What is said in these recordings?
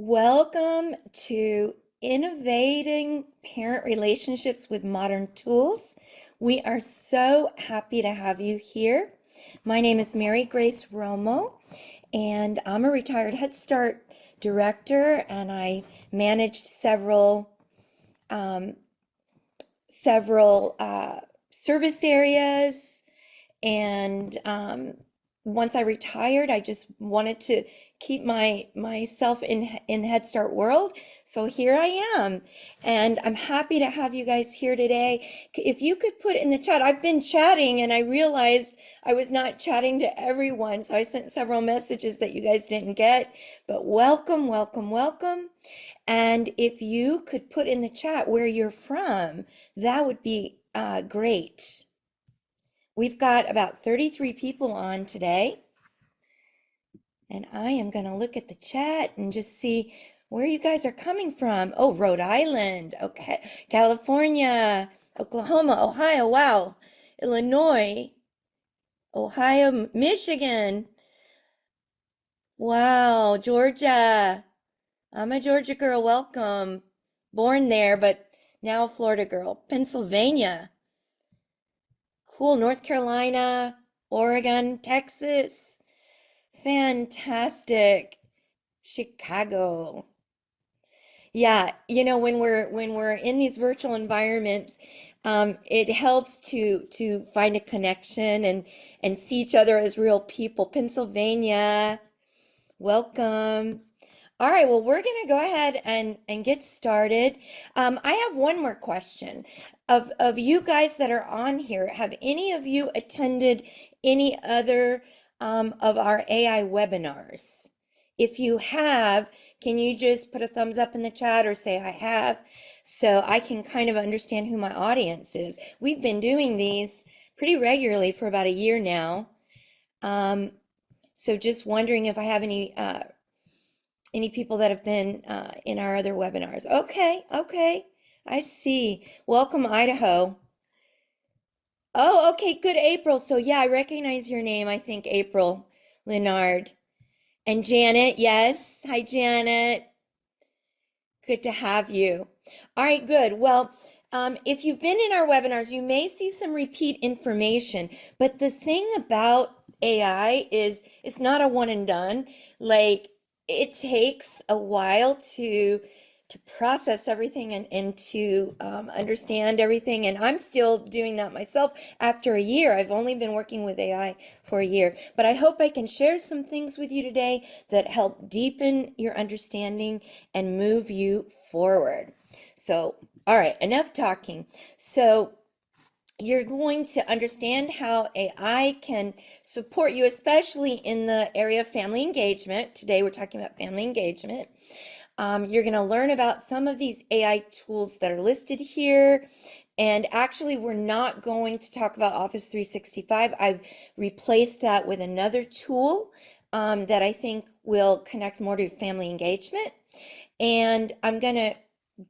Welcome to Innovating Parent Relationships with Modern Tools. We are so happy to have you here. My name is Mary Grace Romo, and I'm a retired Head Start director, and I managed several service areas and once I retired, I just wanted to keep myself in Head Start world. So here I am, and I'm happy to have you guys here today. If you could put in the chat, I've been chatting and I realized I was not chatting to everyone, so I sent several messages that you guys didn't get. But welcome, welcome, welcome. And if you could put in the chat where you're from, that would be great. We've got about 33 people on today, and I am going to look at the chat and just see where you guys are coming from. Oh, Rhode Island, okay, California, Oklahoma, Ohio, wow, Illinois, Ohio, Michigan, wow, Georgia. I'm a Georgia girl, welcome. Born there, but now a Florida girl. Pennsylvania. Cool, North Carolina, Oregon, Texas. Fantastic. Chicago. Yeah, when we're in these virtual environments, it helps to find a connection and see each other as real people. Pennsylvania, welcome. All right, well, we're going to go ahead and get started. I have one more question. Of you guys that are on here, have any of you attended any other of our AI webinars? If you have, can you just put a thumbs up in the chat or say I have, so I can kind of understand who my audience is. We've been doing these pretty regularly for about a year now. So just wondering if I have any people that have been in our other webinars. Okay, okay, I see. Welcome, Idaho. Oh, okay, good, April. So yeah, I recognize your name, I think, April Leonard. And Janet, yes. Hi, Janet. Good to have you. All right, good. Well, if you've been in our webinars, you may see some repeat information, but the thing about AI is it's not a one and done. Like, it takes a while to process everything and to understand everything. And I'm still doing that myself after a year. I've only been working with AI for a year, but I hope I can share some things with you today that help deepen your understanding and move you forward. So, all right, enough talking. So, you're going to understand how AI can support you, especially in the area of family engagement. Today, we're talking about family engagement. You're going to learn about some of these AI tools that are listed here. And actually, we're not going to talk about Office 365. I've replaced that with another tool that I think will connect more to family engagement. And I'm going to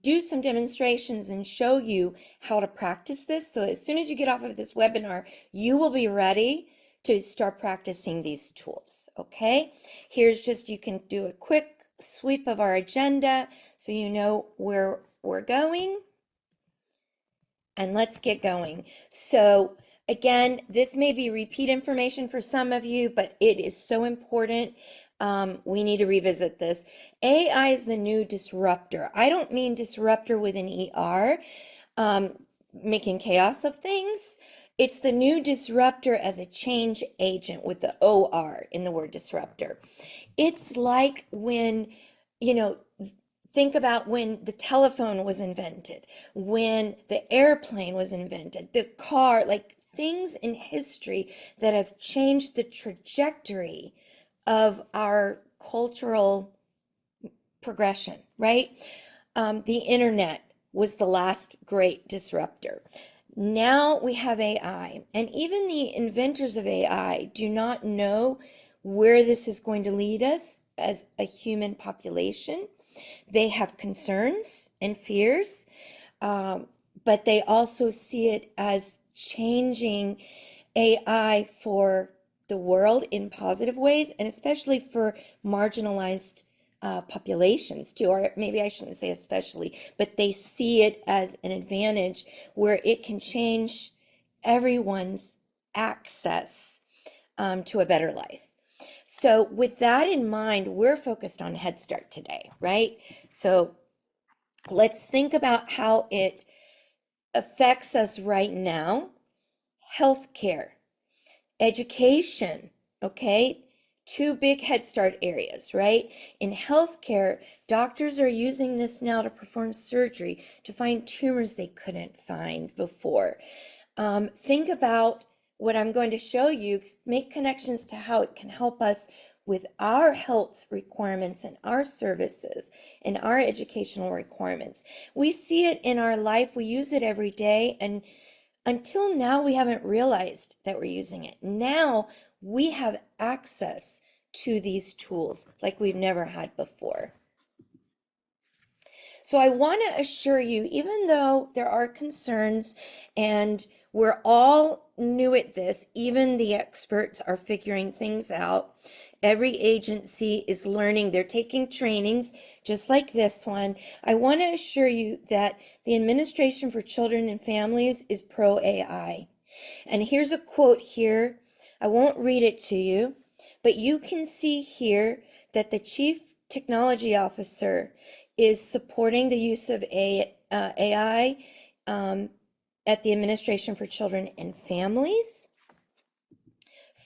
do some demonstrations and show you how to practice this. So as soon as you get off of this webinar, you will be ready to start practicing these tools, okay? Here's just, you can do a quick sweep of our agenda so you know where we're going. And let's get going. So again, this may be repeat information for some of you, but it is so important. We need to revisit this. AI is the new disruptor. I don't mean disruptor with an ER, making chaos of things. It's the new disruptor as a change agent with the OR in the word disruptor. It's like when, think about when the telephone was invented, when the airplane was invented, the car, like things in history that have changed the trajectory of our cultural progression, right? The internet was the last great disruptor. Now we have AI, and even the inventors of AI do not know where this is going to lead us as a human population. They have concerns and fears, but they also see it as changing AI for the world in positive ways, and especially for marginalized populations too, or maybe I shouldn't say especially, but they see it as an advantage where it can change everyone's access to a better life. So with that in mind, we're focused on Head Start today, right? So let's think about how it affects us right now. Healthcare, education, okay? Two big Head Start areas, right? In healthcare, doctors are using this now to perform surgery to find tumors they couldn't find before. Think about what I'm going to show you, make connections to how it can help us with our health requirements and our services and our educational requirements. We see it in our life, we use it every day, and until now, we haven't realized that we're using it. Now we have access to these tools like we've never had before. So I want to assure you, even though there are concerns and we're all new at this, even the experts are figuring things out. Every agency is learning, they're taking trainings just like this one. I want to assure you that the Administration for Children and Families is pro AI. And here's a quote here. I won't read it to you, but you can see here that the Chief Technology Officer is supporting the use of AI at the Administration for Children and Families.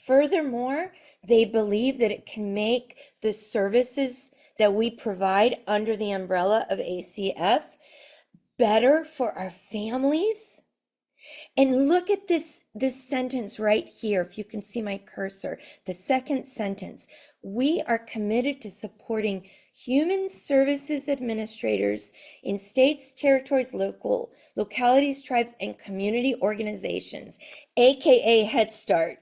Furthermore, they believe that it can make the services that we provide under the umbrella of ACF better for our families. And look at this sentence right here, if you can see my cursor, the second sentence. We are committed to supporting human services administrators in states, territories, localities, tribes, and community organizations, aka Head Start,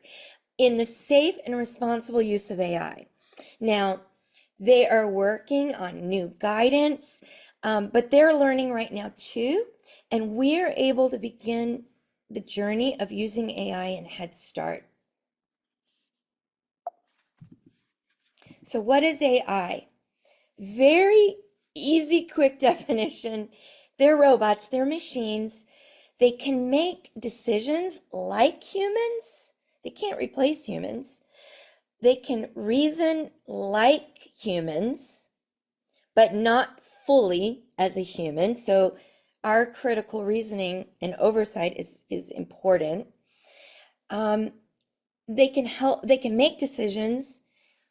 in the safe and responsible use of AI. Now, they are working on new guidance, but they're learning right now too, and we are able to begin the journey of using AI in Head Start. So what is AI? Very easy, quick definition. They're robots, they're machines. They can make decisions like humans. They can't replace humans. They can reason like humans, but not fully as a human. So our critical reasoning and oversight is important. They can make decisions,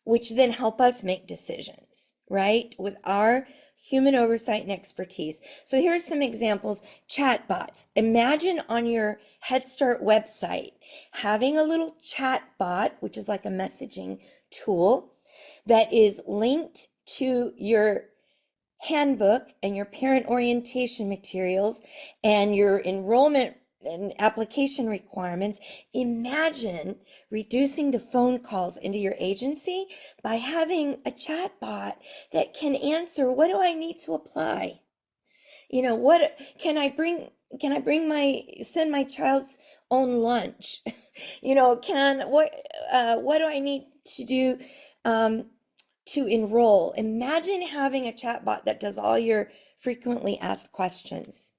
which then help us make decisions, right? With our human oversight and expertise. So here's some examples. Chatbots. Imagine on your Head Start website having a little chat bot, which is like a messaging tool that is linked to your handbook and your parent orientation materials and your enrollment and application requirements. Imagine reducing the phone calls into your agency by having a chat bot that can answer, what do I need to apply? You know, what can I bring? Can I send my child's own lunch? You know, what do I need to do to enroll? Imagine having a chatbot that does all your frequently asked questions.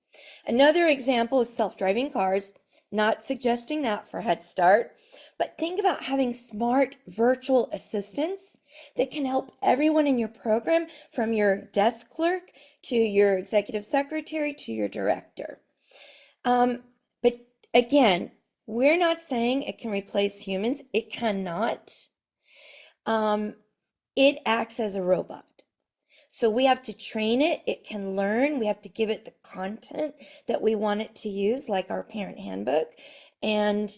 Another example is self-driving cars, not suggesting that for Head Start, but think about having smart virtual assistants that can help everyone in your program, from your desk clerk to your executive secretary to your director. But again, we're not saying it can replace humans. It cannot. It acts as a robot. So we have to train it, it can learn, we have to give it the content that we want it to use, like our parent handbook. And,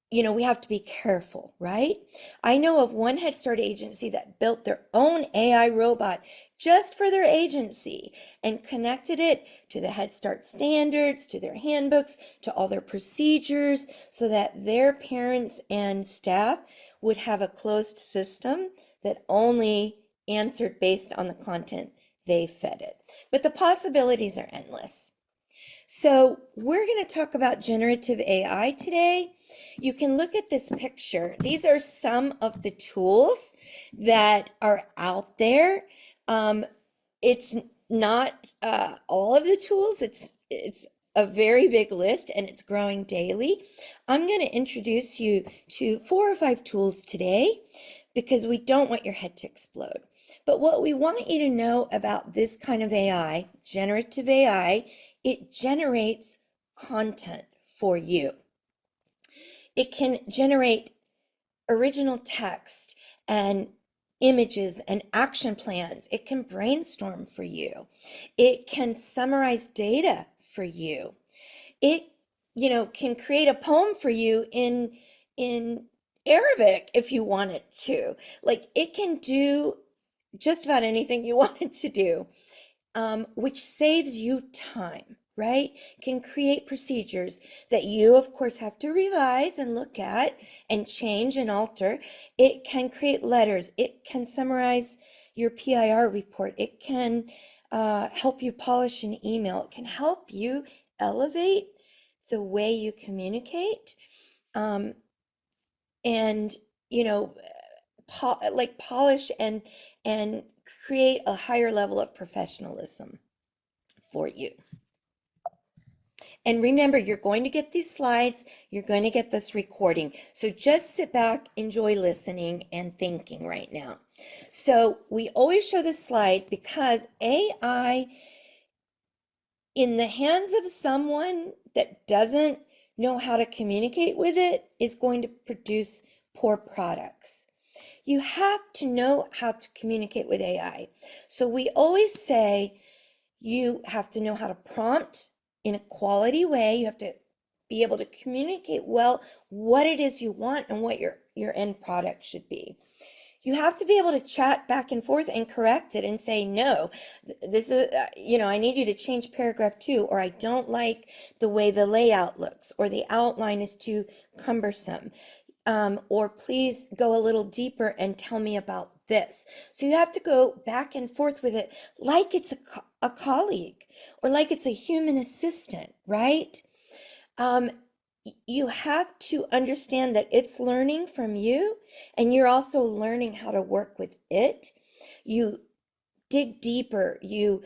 you know, we have to be careful, right? I know of one Head Start agency that built their own AI robot just for their agency and connected it to the Head Start standards, to their handbooks, to all their procedures, so that their parents and staff would have a closed system that only answered based on the content they fed it. But the possibilities are endless. So we're going to talk about generative AI today. You can look at this picture. These are some of the tools that are out there. Um, it's not all of the tools. It's a very big list and it's growing daily. I'm going to introduce you to 4 or 5 tools today because we don't want your head to explode. But what we want you to know about this kind of AI, generative AI, it generates content for you. It can generate original text and images and action plans. It can brainstorm for you. It can summarize data for you. It, can create a poem for you in Arabic if you want it to. Like it can do just about anything you want it to do, which saves you time, right? Can create procedures that you, of course, have to revise and look at and change and alter. It can create letters. It can summarize your PIR report. It can help you polish an email. It can help you elevate the way you communicate, and polish and create a higher level of professionalism for you. And remember, you're going to get these slides, you're going to get this recording. So just sit back, enjoy listening and thinking right now. So we always show this slide because AI in the hands of someone that doesn't know how to communicate with it is going to produce poor products. You have to know how to communicate with AI. So we always say you have to know how to prompt in a quality way. You have to be able to communicate well what it is you want and what your end product should be. You have to be able to chat back and forth and correct it and say, no, this is, I need you to change paragraph 2, or I don't like the way the layout looks, or the outline is too cumbersome. Or please go a little deeper and tell me about this. So you have to go back and forth with it like it's a colleague or like it's a human assistant, right? You have to understand that it's learning from you and you're also learning how to work with it. You dig deeper. You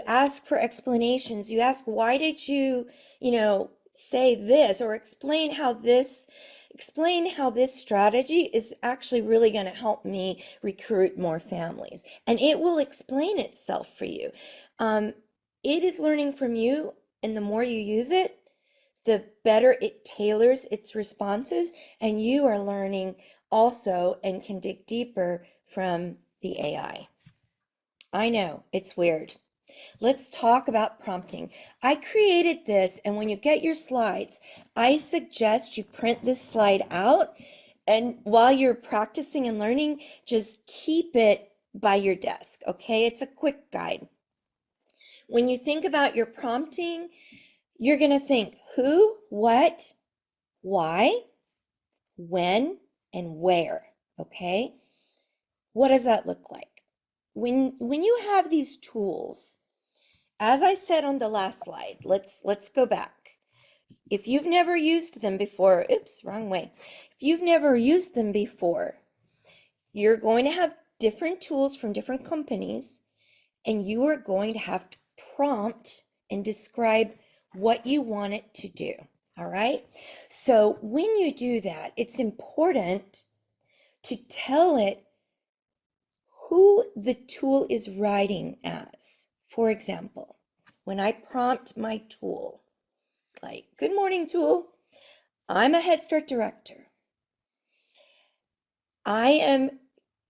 ask for explanations. You ask, why did you say this, or explain how this strategy is actually really going to help me recruit more families. And it will explain itself for you. It is learning from you, and the more you use it, the better it tailors its responses, and you are learning also and can dig deeper from the AI. I know, it's weird. Let's talk about prompting. I created this, and when you get your slides, I suggest you print this slide out, and while you're practicing and learning, just keep it by your desk, okay? It's a quick guide. When you think about your prompting, you're going to think who, what, why, when, and where, okay? What does that look like? When you have these tools, as I said on the last slide, let's go back. If you've never used them before, oops, wrong way. If you've never used them before, you're going to have different tools from different companies, and you are going to have to prompt and describe what you want it to do. All right? So when you do that, it's important to tell it who the tool is writing as. For example, when I prompt my tool, like, good morning, tool, I'm a Head Start director. I am,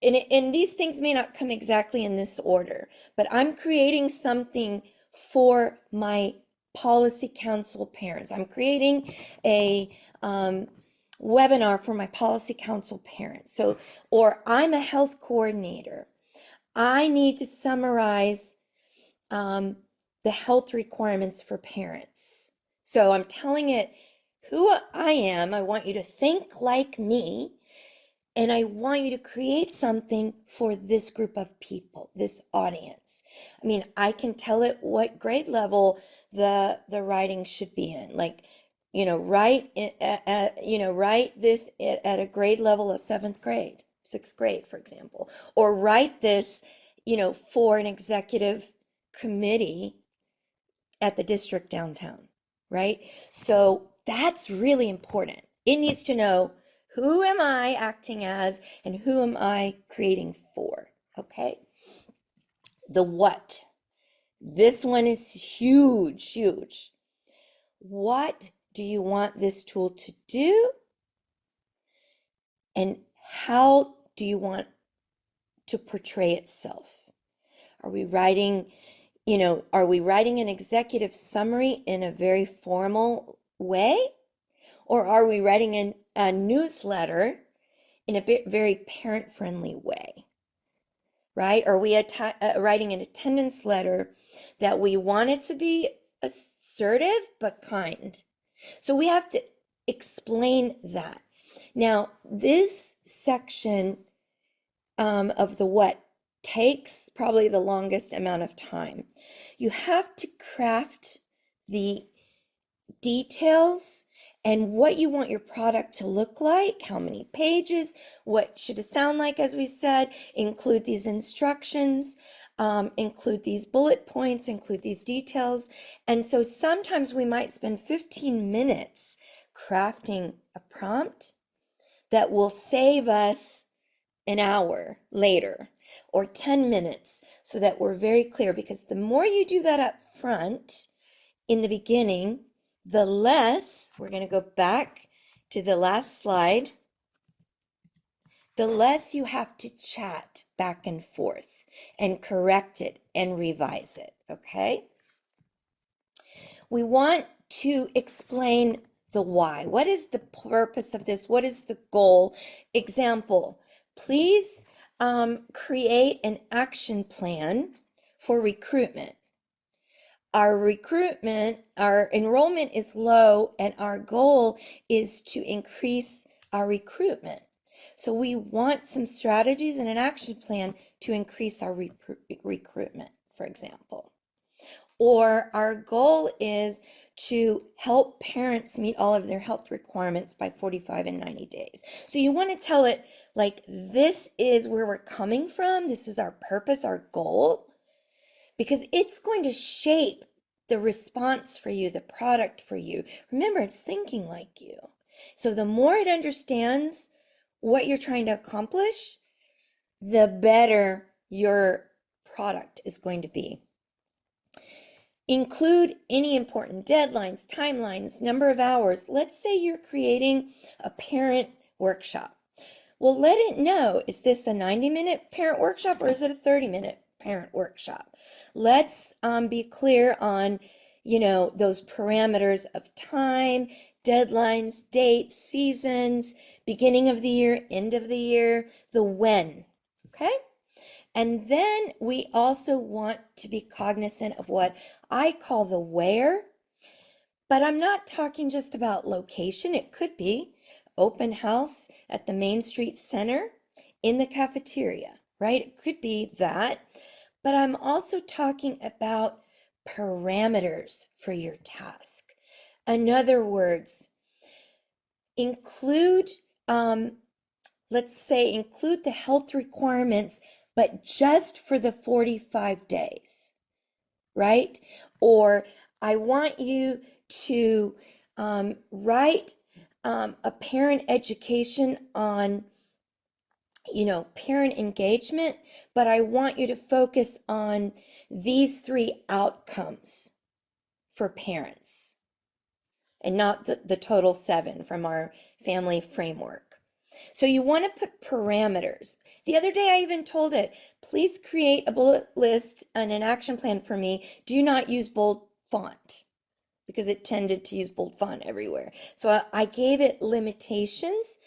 and these things may not come exactly in this order, but I'm creating something for my policy council parents. I'm creating a webinar for my policy council parents. So, or I'm a health coordinator. I need to summarize the health requirements for parents. So I'm telling it who I am. I want you to think like me, and I want you to create something for this group of people, this audience. I mean, I can tell it what grade level the writing should be in. Like, write this at a grade level of 7th grade, 6th grade, for example, or write this for an executive committee at the district downtown, right? So that's really important. It needs to know, who am I acting as and who am I creating for? Okay. The what. This one is huge, huge. What do you want this tool to do? And how do you want to portray itself? Are we writing an executive summary in a very formal way? Or are we writing a newsletter in a very parent-friendly way? Right? Are we writing an attendance letter that we want it to be assertive but kind? So we have to explain that. Now, this section of the what takes probably the longest amount of time. You have to craft the details and what you want your product to look like, how many pages, what should it sound like, as we said, include these instructions, include these bullet points, include these details. And so sometimes we might spend 15 minutes crafting a prompt that will save us an hour later or 10 minutes, so that we're very clear, because the more you do that up front in the beginning, the less, we're going to go back to the last slide, the less you have to chat back and forth and correct it and revise it, okay? We want to explain the why. What is the purpose of this? What is the goal? Example, please create an action plan for recruitment. Our enrollment is low, and our goal is to increase our recruitment. So we want some strategies and an action plan to increase our recruitment, for example. Or our goal is to help parents meet all of their health requirements by 45 and 90 days. So you want to tell it like, this is where we're coming from. This is our purpose, our goal, because it's going to shape the response for you, the product for you. Remember, it's thinking like you. So the more it understands what you're trying to accomplish, the better your product is going to be. Include any important deadlines, timelines, number of hours. Let's say you're creating a parent workshop. Well, let it know, is this a 90-minute parent workshop or is it a 30-minute parent workshop? Let's be clear on, those parameters of time, deadlines, dates, seasons, beginning of the year, end of the year, the when, okay? And then we also want to be cognizant of what I call the where, but I'm not talking just about location. It could be open house at the Main Street Center, in the cafeteria, right? It could be that, but I'm also talking about parameters for your task. In other words, include, let's say, include the health requirements, but just for the 45 days, right? Or I want you to write a parent education on, parent engagement, but I want you to focus on these 3 outcomes for parents and not the total 7 from our family framework. So you want to put parameters. The other day I even told it, please create a bullet list and an action plan for me. Do not use bold font, because it tended to use bold font everywhere. So I gave it limitations.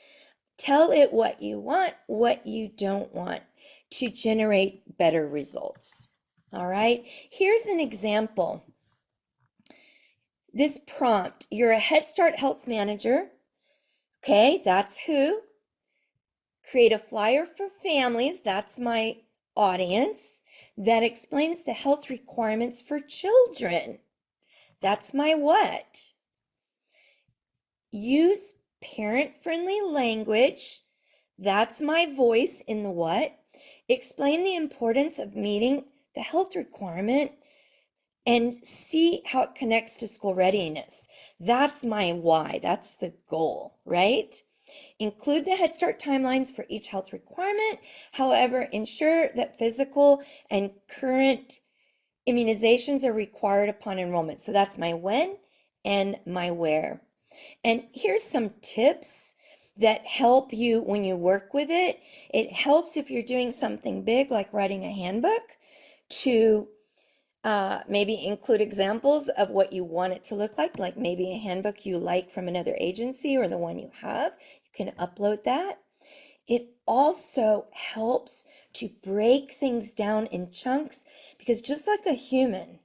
Tell it what you want, what you don't want, to generate better results. All right, here's an example. This prompt, you're a Head Start health manager. Okay, that's who. Create a flyer for families, that's my audience, that explains the health requirements for children. That's my what. Use parent-friendly language. That's my voice in the what. Explain the importance of meeting the health requirement and see how it connects to school readiness. That's my why. That's the goal, right? Include the Head Start timelines for each health requirement. However, ensure that physical and current immunizations are required upon enrollment. So that's my when and my where. And here's some tips that help you when you work with it. It helps if you're doing something big like writing a handbook to maybe include examples of what you want it to look like maybe a handbook you like from another agency or the one you have. You can upload that. It also helps to break things down in chunks because just like a human,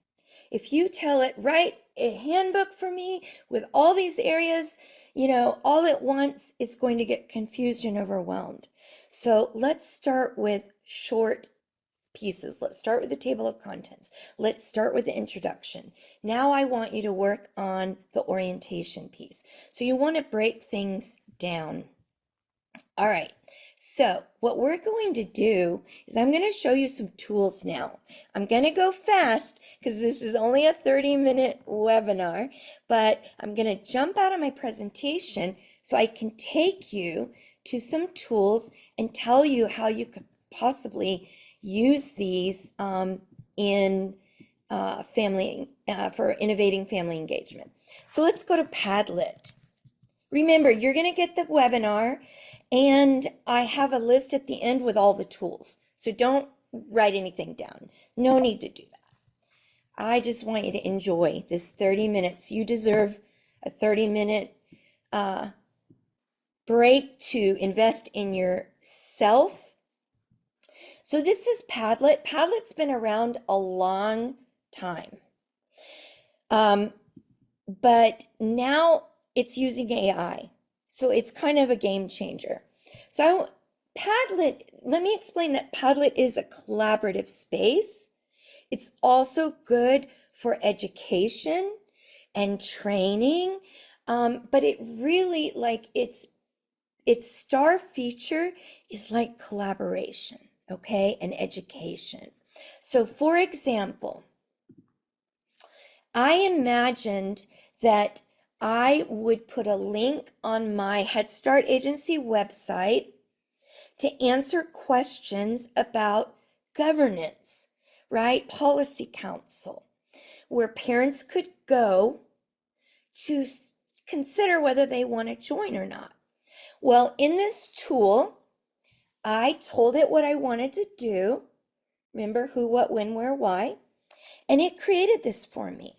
if you tell it, write a handbook for me with all these areas, all at once, it's going to get confused and overwhelmed. So let's start with short pieces. Let's start with the table of contents. Let's start with the introduction. Now I want you to work on the orientation piece. So you want to break things down. All right, so what we're going to do is I'm going to show you some tools now. I'm going to go fast because this is only a 30-minute webinar, but I'm going to jump out of my presentation so I can take you to some tools and tell you how you could possibly use these in for innovating family engagement. So let's go to Padlet. Remember, you're going to get the webinar, and I have a list at the end with all the tools. So don't write anything down. No need to do that. I just want you to enjoy this 30 minutes. You deserve a 30-minute break to invest in yourself. So this is Padlet. Padlet's been around a long time. But now it's using AI. So it's kind of a game changer. So Padlet, let me explain that Padlet is a collaborative space. It's also good for education and training. But it really, its star feature is like collaboration, okay, and education. So for example, I imagined that I would put a link on my Head Start agency website to answer questions about governance, right? Policy council, where parents could go to consider whether they want to join or not. Well, in this tool, I told it what I wanted to do. Remember who, what, when, where, why. And it created this for me.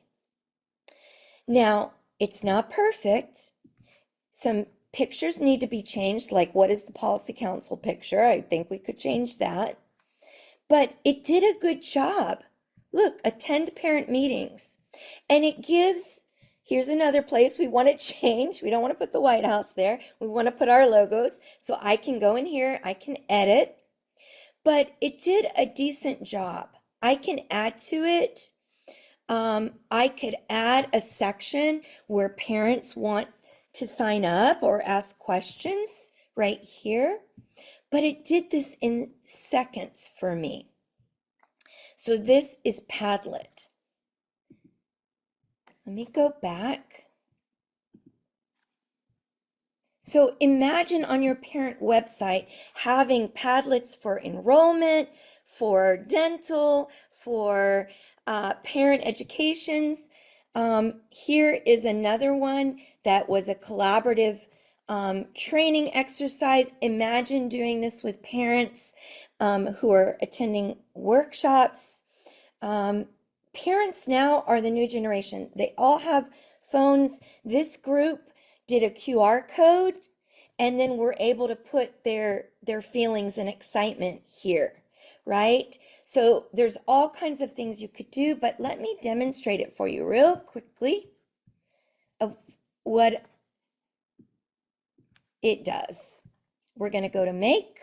Now, it's not perfect. Some pictures need to be changed, like what is the policy council picture? I think we could change that. But it did a good job. Look, attend parent meetings. And it gives, here's another place we want to change. We don't want to put the White House there. We want to put our logos. So I can go in here, I can edit. But it did a decent job. I can add to it. I could add a section where parents want to sign up or ask questions right here, but it did this in seconds for me. So this is Padlet. Let me go back. So imagine on your parent website having Padlets for enrollment, for dental, for parent educations. Here is another one that was a collaborative training exercise. Imagine doing this with parents who are attending workshops. Parents now are the new generation. They all have phones. This group did a QR code, and then we're able to put their feelings and excitement here, right? So there's all kinds of things you could do, but let me demonstrate it for you real quickly of what it does. We're going to go to Make.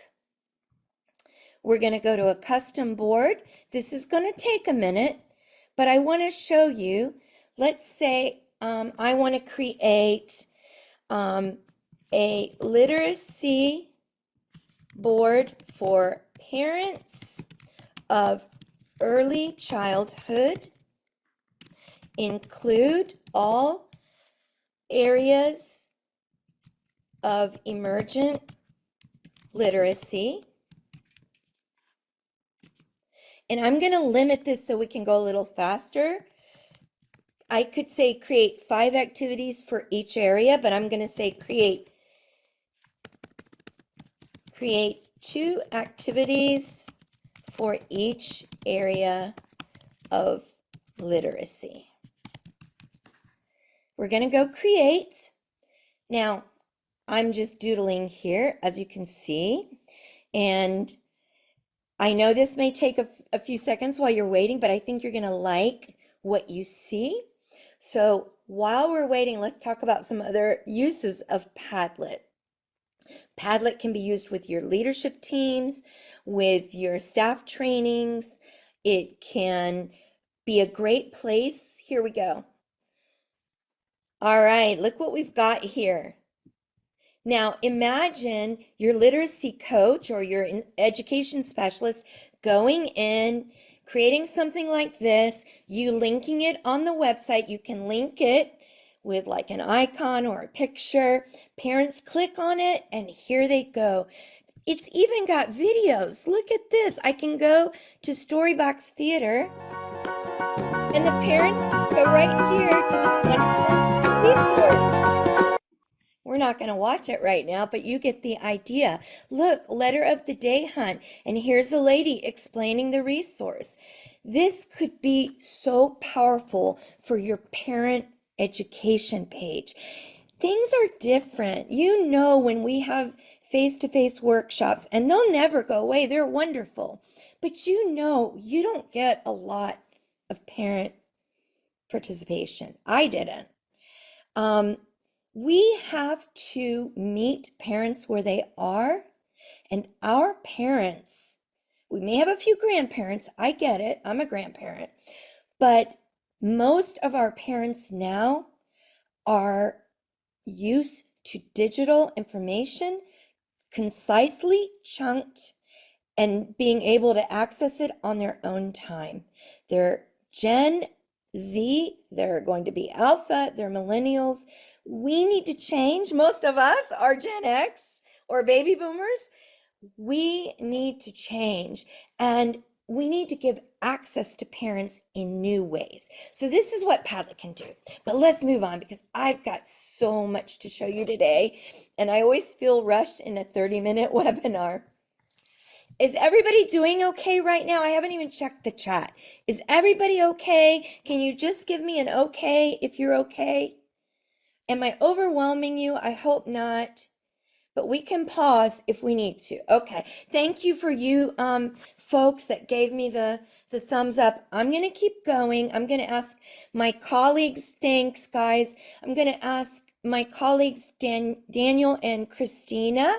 We're going to go to a custom board. This is going to take a minute, but I want to show you. Let's say I want to create a literacy board for parents of early childhood. Include all areas of emergent literacy. And I'm going to limit this so we can go a little faster. I could say create 5 activities for each area, but I'm going to say create 2 activities for each area of literacy. We're going to go create. Now, I'm just doodling here, as you can see, and I know this may take a few seconds while you're waiting, but I think you're going to like what you see. So while we're waiting, let's talk about some other uses of Padlet. Padlet can be used with your leadership teams, with your staff trainings. It can be a great place. Here we go. All right, look what we've got here. Now imagine your literacy coach or your education specialist going in, creating something like this, you linking it on the website. You can link it with like an icon or a picture. Parents click on it and here they go. It's even got videos. Look at this. I can go to Storybox Theater and the parents go right here to this wonderful resource. We're not going to watch it right now, but you get the idea. Look, letter of the day hunt, and here's a lady explaining the resource. This could be so powerful for your parent education page. Things are different. You know, when we have face-to-face workshops, and they'll never go away, they're wonderful. But you know, you don't get a lot of parent participation. I didn't. We have to meet parents where they are, and our parents, we may have a few grandparents, I get it, I'm a grandparent, but most of our parents now are used to digital information, concisely chunked, and being able to access it on their own time. They're Gen Z, they're going to be Alpha, they're millennials. We need to change. Most of us are Gen X or baby boomers. We need to change, and we need to give access to parents in new ways. So this is what Padlet can do. But let's move on because I've got so much to show you today, and I always feel rushed in a 30-minute webinar. Is everybody doing okay right now? I haven't even checked the chat. Is everybody okay? Can you just give me an okay if you're okay? Am I overwhelming you? I hope not. But we can pause if we need to. Okay. Thank you for you folks that gave me the thumbs up. I'm going to keep going. I'm going to ask my colleagues, thanks guys. I'm going to ask my colleagues Daniel and Christina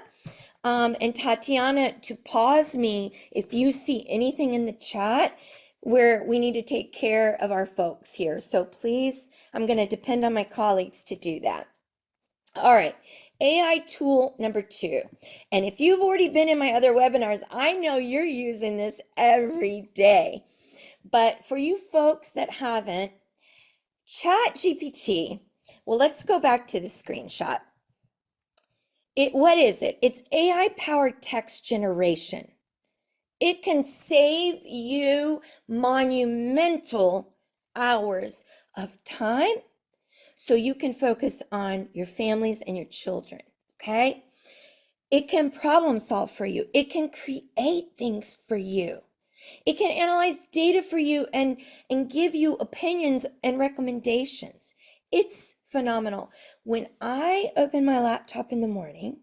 and Tatiana to pause me if you see anything in the chat where we need to take care of our folks here. So please, I'm going to depend on my colleagues to do that. All right, AI tool number 2. And if you've already been in my other webinars, I know you're using this every day. But for you folks that haven't, ChatGPT, well, let's go back to the screenshot. What is it? It's AI-powered text generation. It can save you monumental hours of time so you can focus on your families and your children, okay? It can problem solve for you. It can create things for you. It can analyze data for you and give you opinions and recommendations. It's phenomenal. When I open my laptop in the morning,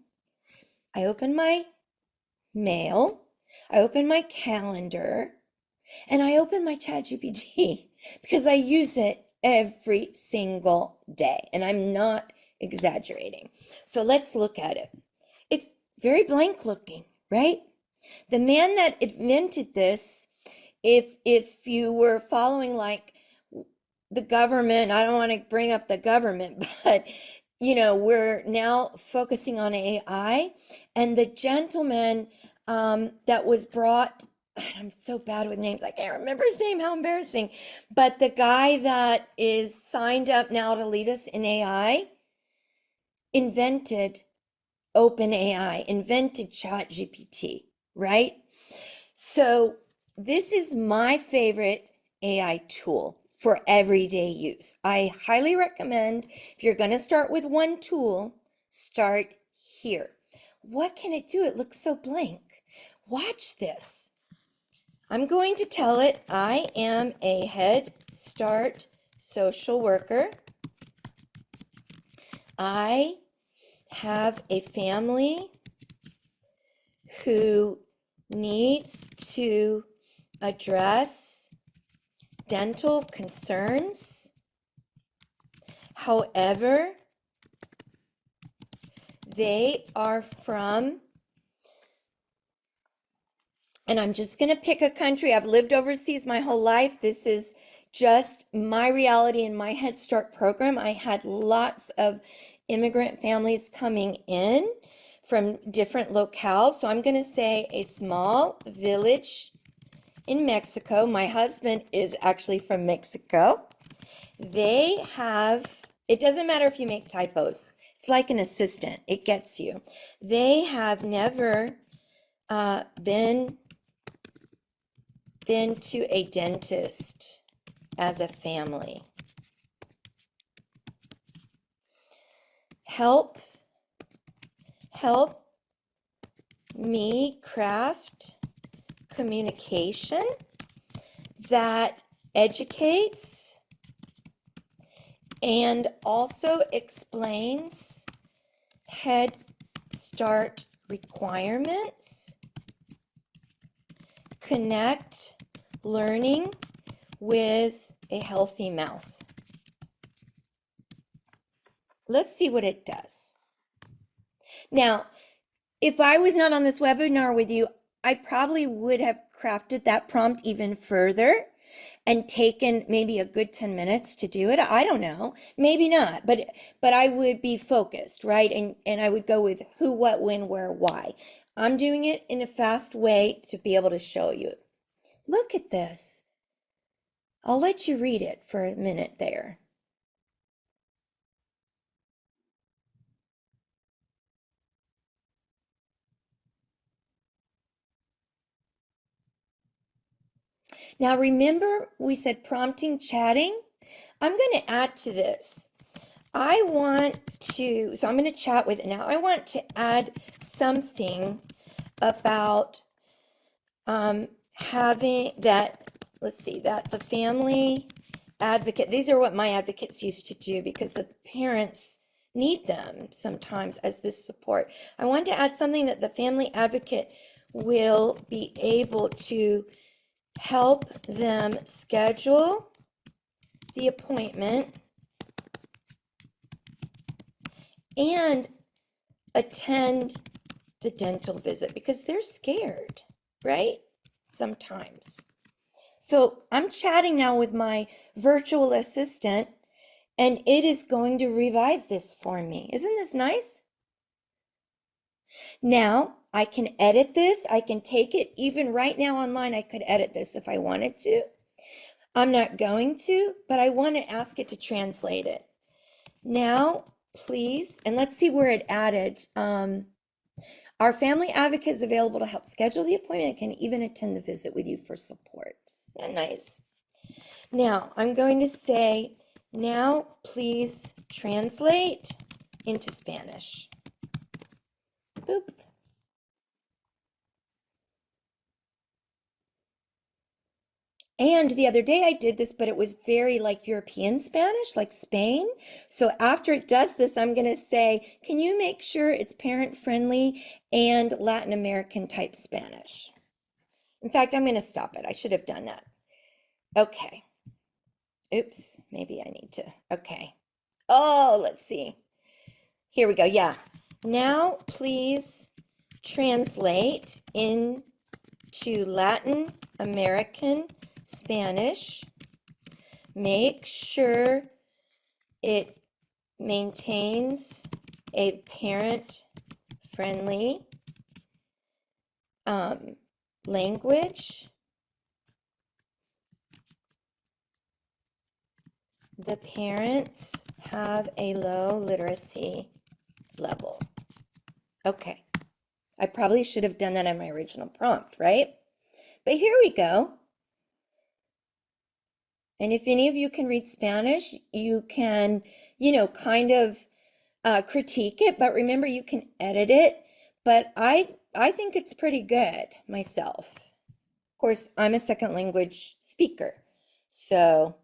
I open my mail, I open my calendar, and I open my ChatGPT because I use it every single day, and I'm not exaggerating. So let's look at it. It's very blank looking, right? The man that invented this, if you were following like the government, I don't want to bring up the government, but you know, we're now focusing on AI, and the gentleman that was brought. I'm so bad with names. I can't remember his name. How embarrassing. But the guy that is signed up now to lead us in AI invented OpenAI, invented ChatGPT, right? So this is my favorite AI tool for everyday use. I highly recommend if you're going to start with one tool, start here. What can it do? It looks so blank. Watch this. I'm going to tell it I am a Head Start social worker. I have a family who needs to address dental concerns. However, they are from, and I'm just going to pick a country. I've lived overseas my whole life. This is just my reality in my Head Start program. I had lots of immigrant families coming in from different locales. So I'm going to say a small village in Mexico. My husband is actually from Mexico. They have, it doesn't matter if you make typos. It's like an assistant. It gets you. They have never been to a dentist as a family. Help me craft communication that educates and also explains Head Start requirements. Connect learning with a healthy mouth. Let's see what it does. Now, if I was not on this webinar with you, I probably would have crafted that prompt even further and taken maybe a good 10 minutes to do it. I don't know, maybe not, but I would be focused, right? And I would go with who, what, when, where, why. I'm doing it in a fast way to be able to show you. Look at this. I'll let you read it for a minute there. Now remember we said prompting chatting? I'm going to add to this. I want to, so I'm going to chat with it now. I want to add something about having that, let's see, that the family advocate, these are what my advocates used to do because the parents need them sometimes as this support. I want to add something that the family advocate will be able to help them schedule the appointment and attend the dental visit because they're scared, right? Sometimes. So I'm chatting now with my virtual assistant and it is going to revise this for me. Isn't this nice? Now I can edit this. I can take it even right now online. I could edit this if I wanted to. I'm not going to, but I want to ask it to translate it. Now, please, and let's see where it added. Our family advocate is available to help schedule the appointment and can even attend the visit with you for support. Isn't that nice? Now, I'm going to say, now please translate into Spanish. Boop. And the other day I did this, but it was very like European Spanish, like Spain. So after it does this, I'm going to say, can you make sure it's parent friendly and Latin American type Spanish? In fact, I'm going to stop it. I should have done that. Okay. Oops, maybe I need to. Okay. Oh, let's see. Here we go. Yeah. Now, please translate into Latin American Spanish. Make sure it maintains a parent-friendly um, language, the parents have a low literacy level. Okay, I probably should have done that in my original prompt, right? But here we go. And if any of you can read Spanish, you can, kind of critique it, but remember you can edit it. But I think it's pretty good myself. Of course, I'm a second language speaker. So,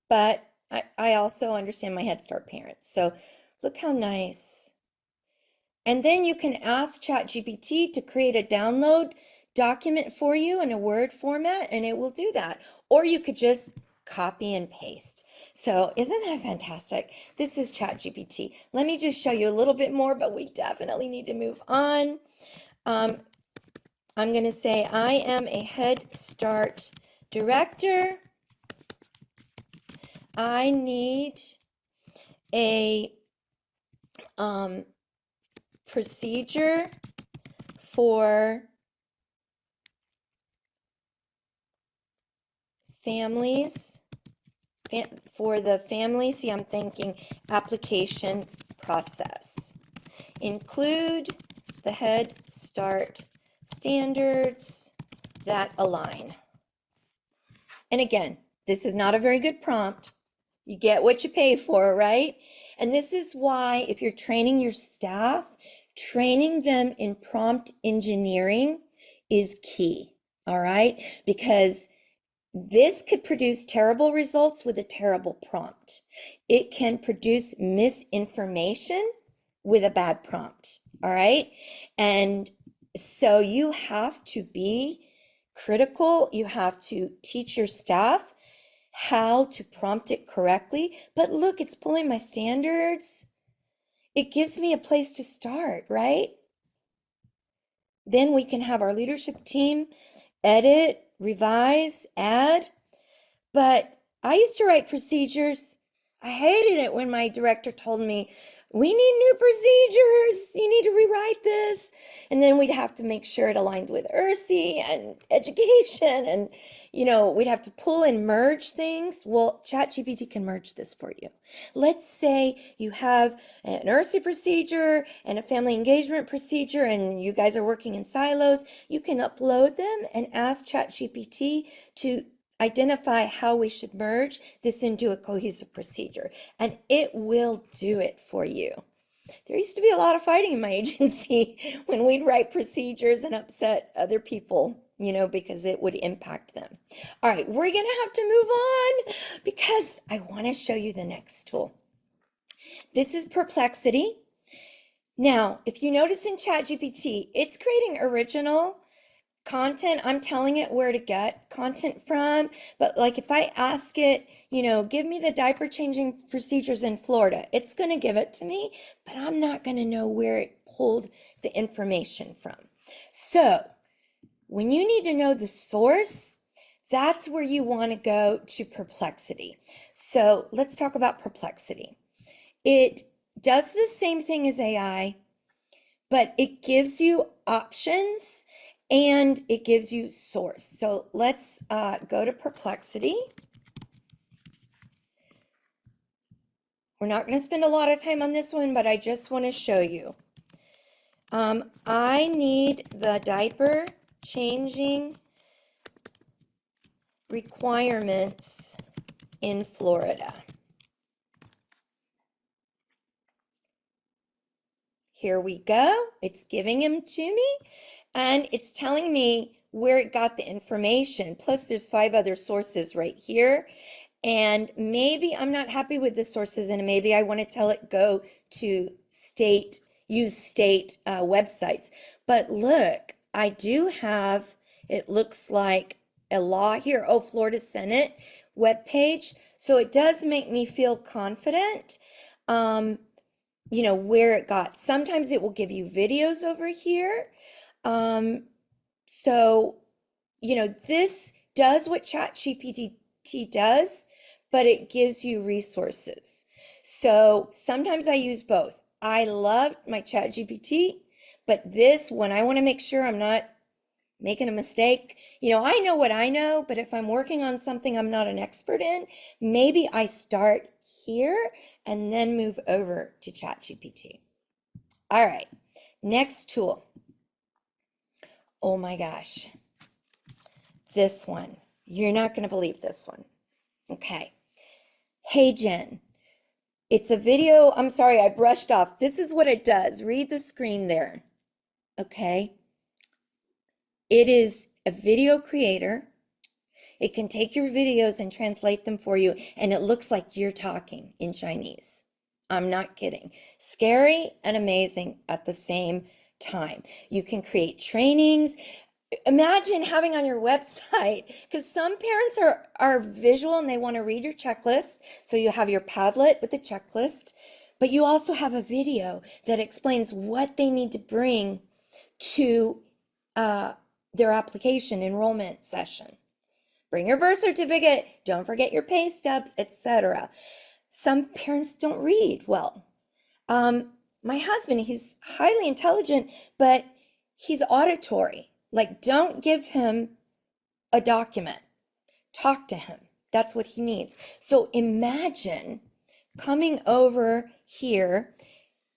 but I also understand my Head Start parents. So look how nice. And then you can ask ChatGPT to create a download document for you in a Word format, and it will do that. Or you could just copy and paste. So isn't that fantastic? This is ChatGPT. Let me just show you a little bit more, but we definitely need to move on. I'm going to say I am a Head Start director. I need a procedure for families, for the family, see, I'm thinking application process. Include the Head Start standards that align. And again, this is not a very good prompt. You get what you pay for, right? And this is why if you're training your staff, training them in prompt engineering is key, all right? Because this could produce terrible results with a terrible prompt. It can produce misinformation with a bad prompt, all right? And so you have to be critical. You have to teach your staff how to prompt it correctly. But look, it's pulling my standards. It gives me a place to start, right? Then we can have our leadership team edit, revise, add. But I used to write procedures. I hated it when my director told me, we need new procedures. You need to rewrite this. And then we'd have to make sure it aligned with ERSI and education. And, we'd have to pull and merge things. Well, ChatGPT can merge this for you. Let's say you have an ERSI procedure and a family engagement procedure, and you guys are working in silos. You can upload them and ask ChatGPT to identify how we should merge this into a cohesive procedure, and it will do it for you. There used to be a lot of fighting in my agency when we'd write procedures and upset other people, because it would impact them. All right, we're going to have to move on because I want to show you the next tool. This is Perplexity. Now, if you notice in ChatGPT, it's creating original content. I'm telling it where to get content from, but like if I ask it, give me the diaper changing procedures in Florida, it's going to give it to me, but I'm not going to know where it pulled the information from. So when you need to know the source, that's where you want to go to Perplexity. So let's talk about Perplexity. It does the same thing as AI, but it gives you options and it gives you source. So let's go to Perplexity. We're not going to spend a lot of time on this one, but I just want to show you. I need the diaper changing requirements in Florida. Here we go. It's giving them to me, and it's telling me where it got the information. Plus, there's 5 other sources right here. And maybe I'm not happy with the sources, and maybe I want to tell it go to use state websites. But look, I do have, it looks like a law here. Oh, Florida Senate webpage. So it does make me feel confident. Where it got. Sometimes it will give you videos over here. So, this does what ChatGPT does, but it gives you resources. So sometimes I use both. I love my ChatGPT, But this one, I want to make sure I'm not making a mistake. I know what I know, but if I'm working on something I'm not an expert in, maybe I start here and then move over to ChatGPT. All right, next tool. Oh my gosh, this one. You're not going to believe this one. Okay. Hey, Jen. It's a video. I'm sorry, I brushed off. This is what it does. Read the screen there. Okay. It is a video creator. It can take your videos and translate them for you, and it looks like you're talking in Chinese. I'm not kidding. Scary and amazing at the same time. You can create trainings. Imagine having on your website, because some parents are visual and they want to read your checklist. So you have your Padlet with the checklist, but you also have a video that explains what they need to bring to their application enrollment session. Bring your birth certificate, don't forget your pay stubs, etc. Some parents don't read well. My husband, he's highly intelligent, but he's auditory. Like, don't give him a document. Talk to him. That's what he needs. So imagine coming over here.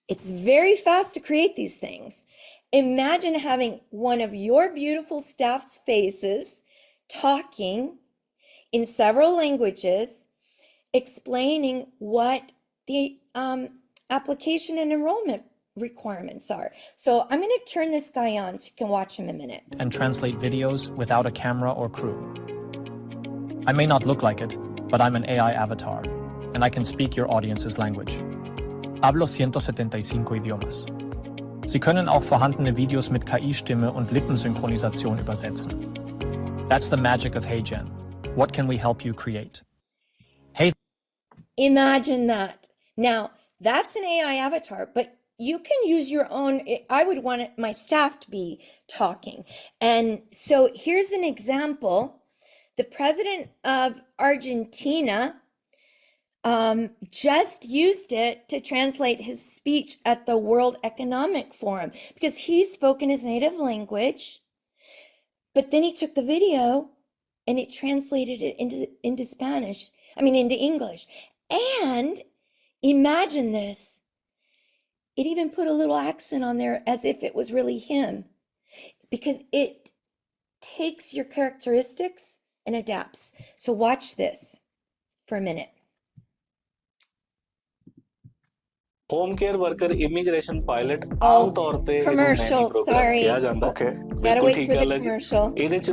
It's very fast to create these things. Imagine having one of your beautiful staff's faces talking in several languages, explaining what the application and enrollment requirements are. So I'm going to turn this guy on so you can watch him a minute. And translate videos without a camera or crew. I may not look like it, but I'm an AI avatar, and I can speak your audience's language. Hablo 175 idiomas. Sie können auch vorhandene Videos mit KI-Stimme und Lippensynchronisation übersetzen. That's the magic of HeyGen. What can we help you create? Hey. Imagine that. Now, that's an AI avatar, but you can use your own. I would want my staff to be talking. And so here's an example. The president of Argentina just used it to translate his speech at the World Economic Forum because he spoke in his native language, but then he took the video and it translated it into Spanish, into English. And imagine this. It even put a little accent on there as if it was really him, because it takes your characteristics and adapts. So watch this for a minute. Home care worker immigration pilot आम तौर ते commercial, sorry. किया जाता है। Okay. Gotta बिल्कुल wait ठीक for the गल है जी। commercial. ਇਹਦੇ ਚ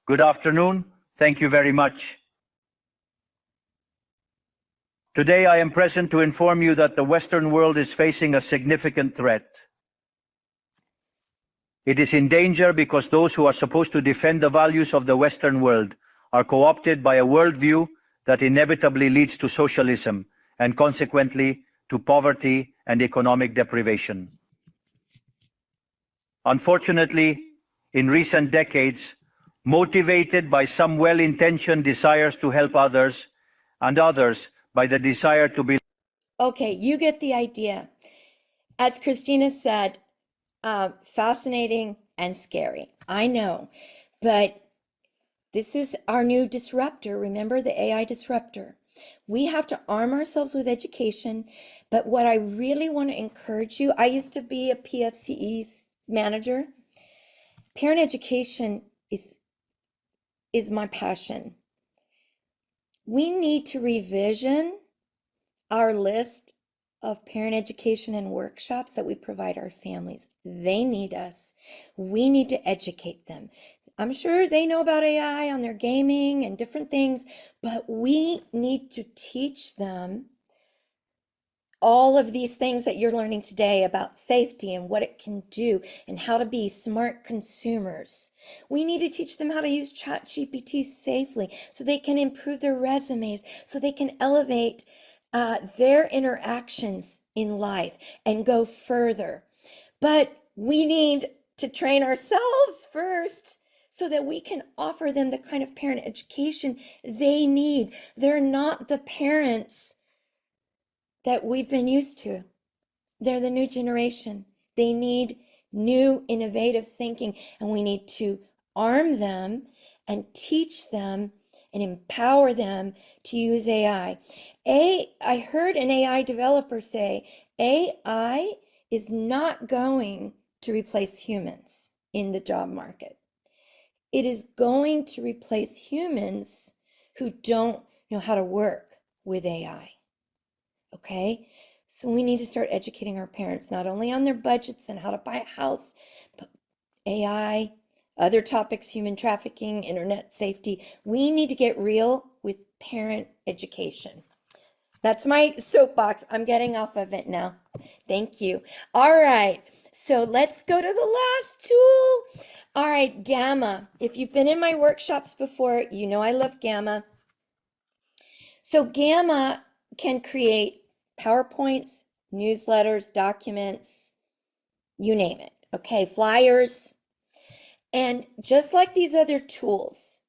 Good afternoon. Thank you very much. Today I am present to inform you that the Western world is facing a significant threat. It is in danger because those who are supposed to defend the values of the Western world are co-opted by a worldview that inevitably leads to socialism and consequently to poverty and economic deprivation. Unfortunately, in recent decades, motivated by some well-intentioned desires to help others and others by the desire to be. Okay, you get the idea. As Christina said, fascinating and scary. I know, but this is our new disruptor. Remember the AI disruptor. We have to arm ourselves with education, but what I really want to encourage you, I used to be a PFCE manager. Parent education is my passion. We need to revision our list of parent education and workshops that we provide our families. They need us. We need to educate them. I'm sure they know about AI on their gaming and different things, but we need to teach them all of these things that you're learning today about safety and what it can do and how to be smart consumers. We need to teach them how to use ChatGPT safely so they can improve their resumes, so they can elevate their interactions in life and go further. But we need to train ourselves first so that we can offer them the kind of parent education they need. They're not the parents that we've been used to. They're the new generation. They need new innovative thinking, and we need to arm them and teach them and empower them to use AI. I heard an AI developer say AI is not going to replace humans in the job market. It is going to replace humans who don't know how to work with AI. Okay? So we need to start educating our parents not only on their budgets and how to buy a house, but AI, other topics, human trafficking, internet safety. We need to get real with parent education. That's my soapbox. I'm getting off of it now. Thank you. All right. So let's go to the last tool. All right, Gamma. If you've been in my workshops before, you know I love Gamma. So Gamma can create PowerPoints, newsletters, documents, you name it. Okay, flyers. And just like these other tools,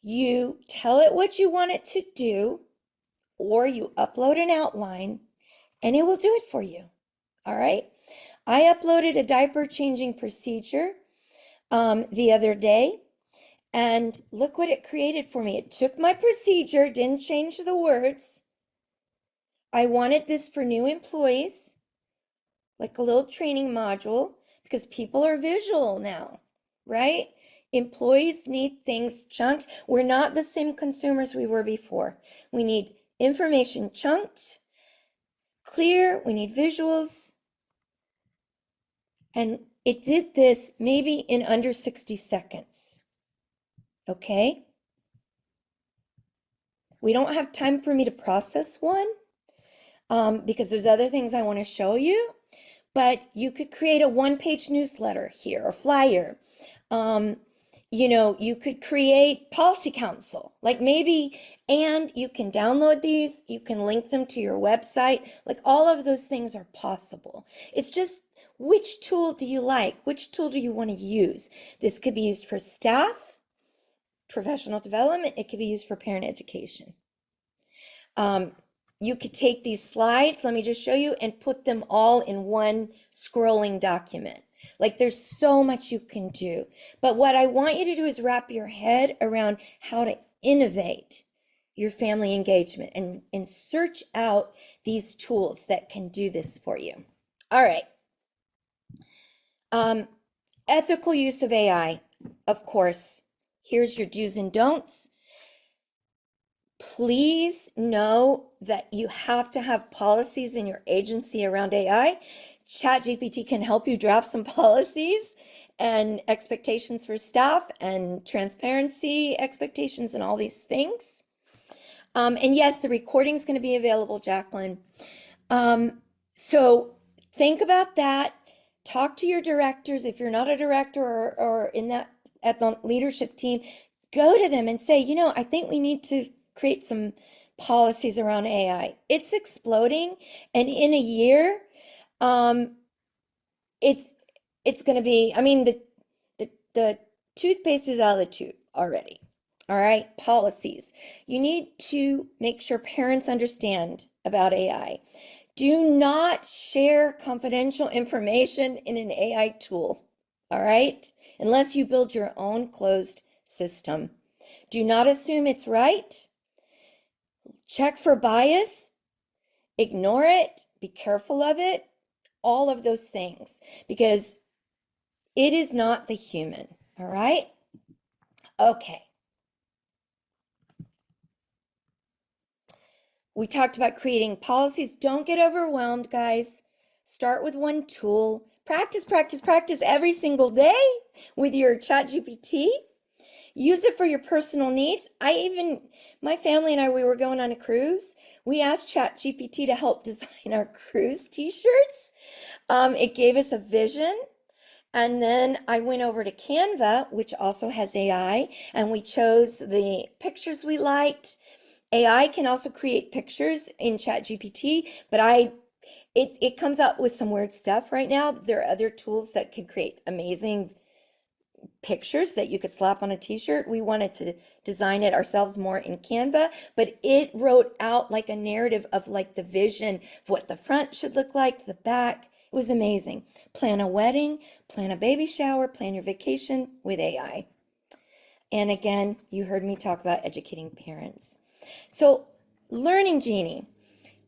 you tell it what you want it to do, or you upload an outline, and it will do it for you. All right. I uploaded a diaper changing procedure the other day, and look what it created for me. It took my procedure, didn't change the words. I wanted this for new employees, like a little training module, because people are visual now, right? Employees need things chunked. We're not the same consumers we were before. We need information chunked, clear, we need visuals. And it did this maybe in under 60 seconds. Okay? We don't have time for me to process one because there's other things I want to show you, but you could create a one-page newsletter here or flyer. You could create policy council, like maybe, and you can download these, you can link them to your website, like all of those things are possible. It's just, which tool do you like? Which tool do you want to use? This could be used for staff, professional development. It could be used for parent education. You could take these slides, let me just show you, and put them all in one scrolling document. Like there's so much you can do. But what I want you to do is wrap your head around how to innovate your family engagement and search out these tools that can do this for you. All right. Ethical use of AI, of course. Here's your do's and don'ts. Please know that you have to have policies in your agency around AI. ChatGPT can help you draft some policies and expectations for staff and transparency expectations and all these things. And yes, the recording is going to be available, Jacqueline. So think about that. Talk to your directors. If you're not a director or in that at the leadership team, go to them and say, I think we need to create some policies around AI. It's exploding, and in a year, it's going to be. I mean, the toothpaste is out of the tube already. All right, policies. You need to make sure parents understand about AI. Do not share confidential information in an AI tool. All right, unless you build your own closed system. Do not assume it's right. Check for bias, ignore it, be careful of it, all of those things, because it is not the human, all right? Okay. We talked about creating policies. Don't get overwhelmed, guys. Start with one tool. Practice, practice, practice every single day with your ChatGPT. Use it for your personal needs. My family and I, we were going on a cruise. We asked ChatGPT to help design our cruise t-shirts. It gave us a vision. And then I went over to Canva, which also has AI, and we chose the pictures we liked. AI can also create pictures in ChatGPT, but it comes out with some weird stuff right now. There are other tools that can create amazing pictures that you could slap on a t-shirt. We wanted to design it ourselves more in Canva, but it wrote out like a narrative of like the vision of what the front should look like, the back. It was amazing. Plan a wedding, plan a baby shower, plan your vacation with AI. And again, you heard me talk about educating parents. So, Learning Genie.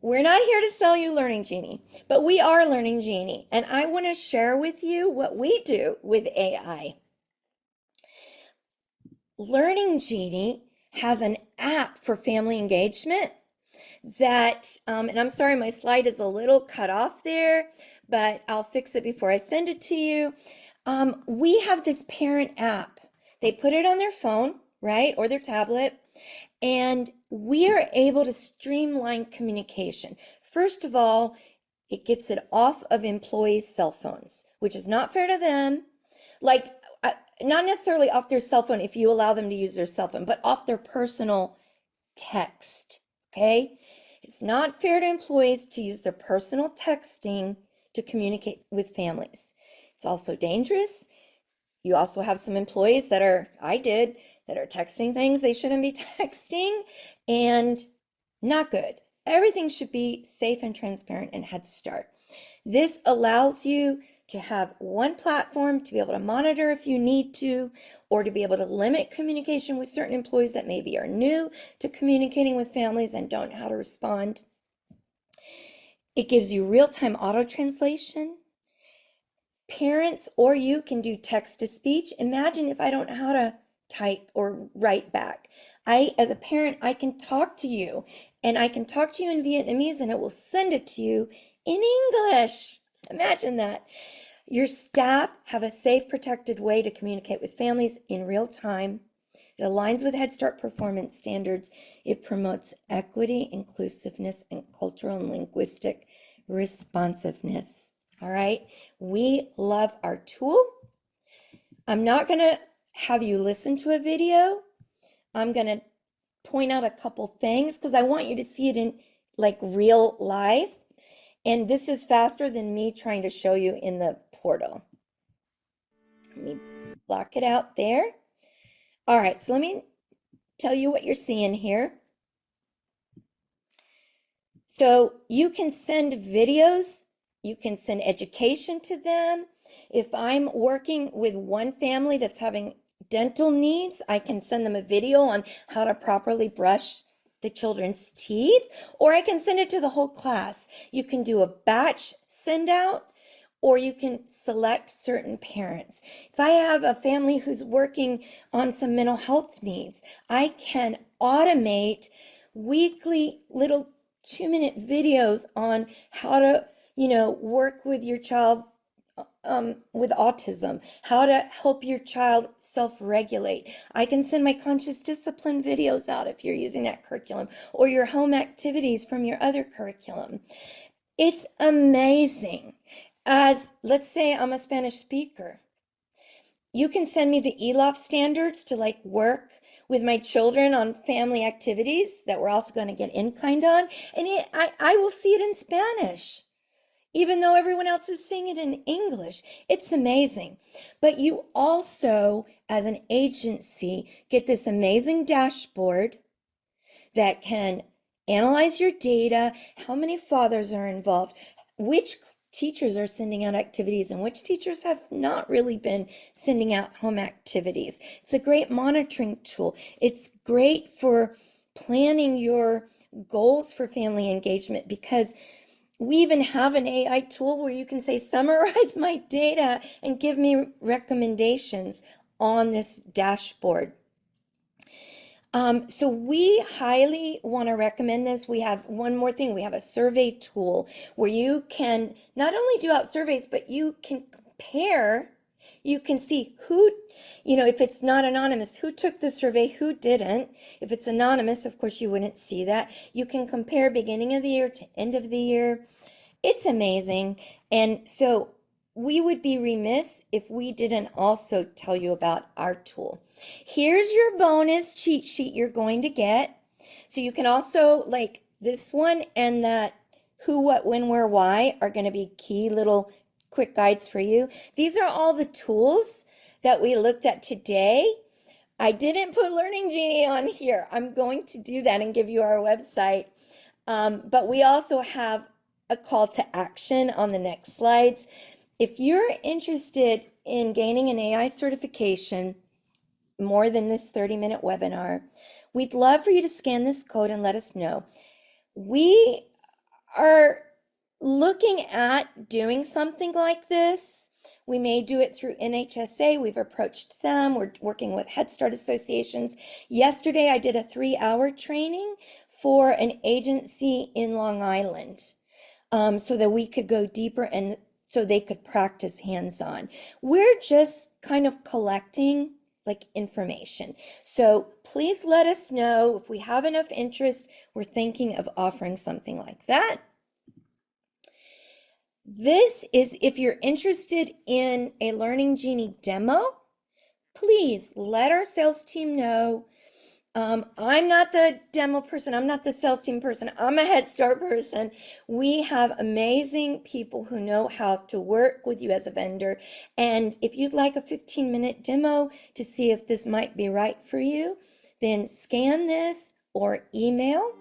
We're not here to sell you Learning Genie, but we are Learning Genie. And I want to share with you what we do with AI. Learning Genie has an app for family engagement that, and I'm sorry, my slide is a little cut off there, but I'll fix it before I send it to you. We have this parent app. They put it on their phone, right, or their tablet, and we are able to streamline communication. First of all, it gets it off of employees' cell phones, which is not fair to them. Like, not necessarily off their cell phone if you allow them to use their cell phone, but off their personal text, okay? It's not fair to employees to use their personal texting to communicate with families. It's also dangerous. You also have some employees that are texting things they shouldn't be texting, and not good. Everything should be safe and transparent and Head Start. This allows you to have one platform to be able to monitor if you need to, or to be able to limit communication with certain employees that maybe are new to communicating with families and don't know how to respond. It gives you real-time auto translation. Parents or you can do text to speech. Imagine if I don't know how to type or write back. As a parent, I can talk to you, and I can talk to you in Vietnamese and it will send it to you in English. Imagine that. Your staff have a safe, protected way to communicate with families in real time. It aligns with Head Start performance standards. It promotes equity, inclusiveness, and cultural and linguistic responsiveness. All right, we love our tool. I'm not going to have you listen to a video. I'm going to point out a couple things because I want you to see it in like real life. And this is faster than me trying to show you in the portal. Let me block it out there. All right, so let me tell you what you're seeing here. So you can send videos, you can send education to them. If I'm working with one family that's having dental needs, I can send them a video on how to properly brush the children's teeth, or I can send it to the whole class. You can do a batch send out, or you can select certain parents. If I have a family who's working on some mental health needs, I can automate weekly little 2-minute videos on how to, work with your child with autism, how to help your child self-regulate. I can send my conscious discipline videos out if you're using that curriculum, or your home activities from your other curriculum. It's amazing. As let's say I'm a Spanish speaker, you can send me the ELOF standards to like work with my children on family activities that we're also going to get in-kind on, and I will see it in Spanish, even though everyone else is seeing it in English. It's amazing. But you also, as an agency, get this amazing dashboard that can analyze your data, how many fathers are involved, which teachers are sending out activities, and which teachers have not really been sending out home activities. It's a great monitoring tool. It's great for planning your goals for family engagement, because we even have an AI tool where you can say, summarize my data and give me recommendations on this dashboard. So we highly want to recommend this. We have one more thing. We have a survey tool where you can not only do out surveys, but you can compare. You can see who, if it's not anonymous, who took the survey, who didn't. If it's anonymous, of course, you wouldn't see that. You can compare beginning of the year to end of the year. It's amazing. And so we would be remiss if we didn't also tell you about our tool. Here's your bonus cheat sheet you're going to get. So you can also, like this one and that who, what, when, where, why are going to be key little quick guides for you. These are all the tools that we looked at today. I didn't put Learning Genie on here. I'm going to do that and give you our website. But we also have a call to action on the next slides. If you're interested in gaining an AI certification, more than this 30-minute webinar, we'd love for you to scan this code and let us know. We are looking at doing something like this. We may do it through NHSA. We've approached them. We're working with Head Start associations. Yesterday, I did a 3-hour training for an agency in Long Island, so that we could go deeper and so they could practice hands-on. We're just kind of collecting like information. So please let us know if we have enough interest. We're thinking of offering something like that. This is if you're interested in a Learning Genie demo, please let our sales team know. I'm not the demo person. I'm not the sales team person. I'm a Head Start person. We have amazing people who know how to work with you as a vendor. And if you'd like a 15-minute demo to see if this might be right for you, then scan this or email